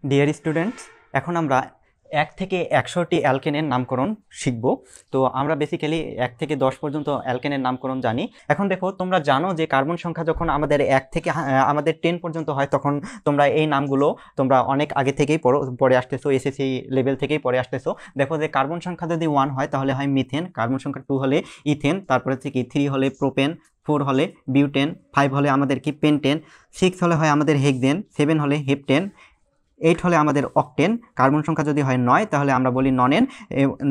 Dear students, এখন আমরা 1 থেকে 100টি অ্যালকেনের নামকরণ শিখব। তো আমরা বেসিক্যালি 1 থেকে 10 পর্যন্ত অ্যালকেনের নামকরণ জানি। এখন দেখো, তোমরা জানো যে কার্বন সংখ্যা যখন আমাদের 1 থেকে আমাদের 10 পর্যন্ত হয়, তখন তোমরা এই নামগুলো তোমরা অনেক আগে থেকেই পড়ে আসতেছো, এসএসসি লেভেল থেকেই পড়ে আসতেছো। দেখো যে কার্বন সংখ্যা যদি 1 হয় তাহলে হয় মিথেন, কার্বন সংখ্যা 2 হলে ইথেন, তারপরে হচ্ছে কি 3 হলে প্রোপেন, 4 হলে বিউটেন, 5 হলে আমাদের কি পেন্টেন, 6 হলে হয় আমাদের হেক্সেন, 7 হলে হেপটেন, 8 হলে আমাদের অক্টেন। কার্বন সংখ্যা যদি হয় 9 তাহলে আমরা বলি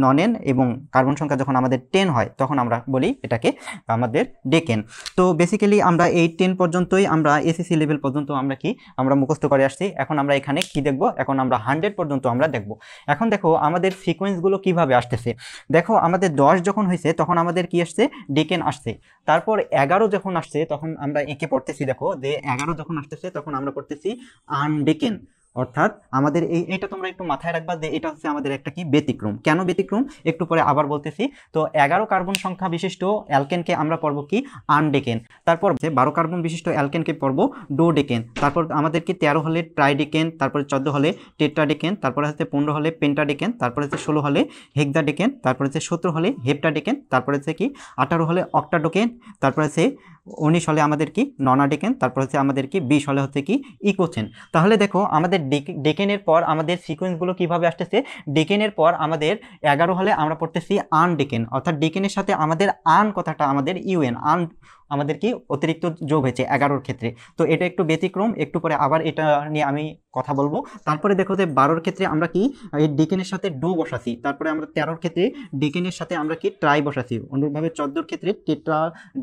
ননেন, এবং কার্বন সংখ্যা যখন আমাদের 10 হয় তখন আমরা বলি এটাকে আমাদের ডেকেন। তো বেসিক্যালি আমরা এই 10 পর্যন্তই আমরা এসএসসি লেভেল পর্যন্ত আমরা মুখস্থ করে আসছি। এখন আমরা এখানে কি দেখব? এখন আমরা 100 পর্যন্ত আমরা দেখব। এখন দেখো আমাদের সিকোয়েন্সগুলো কিভাবে আসতেছে। দেখো আমাদের 10 যখন হয়েছে তখন আমাদের কি আসছে? ডেকেন আসছে। তারপর 11 যখন আসছে তখন আমরা একে পড়তেছি, দেখো যে 11 যখন আসতেছে তখন আমরা পড়তেছি আনডেকেন। অর্থাৎ আমাদের এইটা তোমরা একটু মাথায় রাখবা যে এটা হচ্ছে আমাদের একটা কি ব্যতিক্রম। কেন ব্যতিক্রম একটু পরে আবার বলতেছি। তো 11 কার্বন সংখ্যা বিশিষ্ট অ্যালকেনকে আমরা পড়ব কি? আনডেকেন। তারপর 12 কার্বন বিশিষ্ট অ্যালকেনকে পড়ব ডোডেকেন। তারপর আমাদের কি 13 হলে ট্রাইডেকেন, তারপরে 14 হলে টেট্রাডেকেন, তারপরে হচ্ছে 15 হলে পেন্টাডেকেন, তারপরে হচ্ছে 16 হলে হেক্সাডেকেন, তারপরে হচ্ছে 17 হলে হেপ্টাডেকেন, তারপরে হচ্ছে কি 18 হলে অক্টাডোকেন, তারপরে হচ্ছে 19 হলে আমাদের কি ননাডেকেন, তারপর হচ্ছে আমাদের কি 20 হলে হচ্ছে কি ইকোচেন। তাহলে দেখো আমাদের ডেকেনের পর আমাদের সিকোয়েন্সগুলো কিভাবে আসতেছে। ডেকেনের পর আমাদের 11 হলে আমরা পড়তেছি আনডেকেন, অর্থাৎ ডেকেনের সাথে আমাদের আন কথাটা আমাদের ইউএন আন আমাদের কি অতিরিক্ত যোগ হয়েছে 11-র ক্ষেত্রে। তো এটা একটু ব্যতিক্রম, একটু পরে আবার এটা নিয়ে আমি কথা বলবো। তারপরে দেখো যে 12-র ক্ষেত্রে আমরা কি এই ডেকেনের সাথে ডো বসাছি, তারপরে আমরা 13-র ক্ষেত্রে ডেকেনের সাথে আমরা কি ট্রাই বসাছি, অনুরূপভাবে 14-র ক্ষেত্রে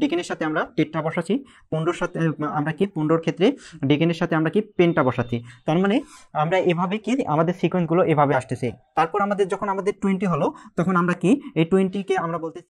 ডেকেনের সাথে আমরা টেট্রা বসাছি, 15-র সাথে আমরা কি 15-র ক্ষেত্রে ডেকেনের সাথে আমরা কি পেন্টা বসাচ্ছি। তার মানে আমরা এভাবে কি আমাদের সিকোয়েন্সগুলো এভাবে আসতেছে। তারপর আমাদের যখন আমাদের 20 হলো তখন আমরা কি এই 20-কে আমরা বলতেছি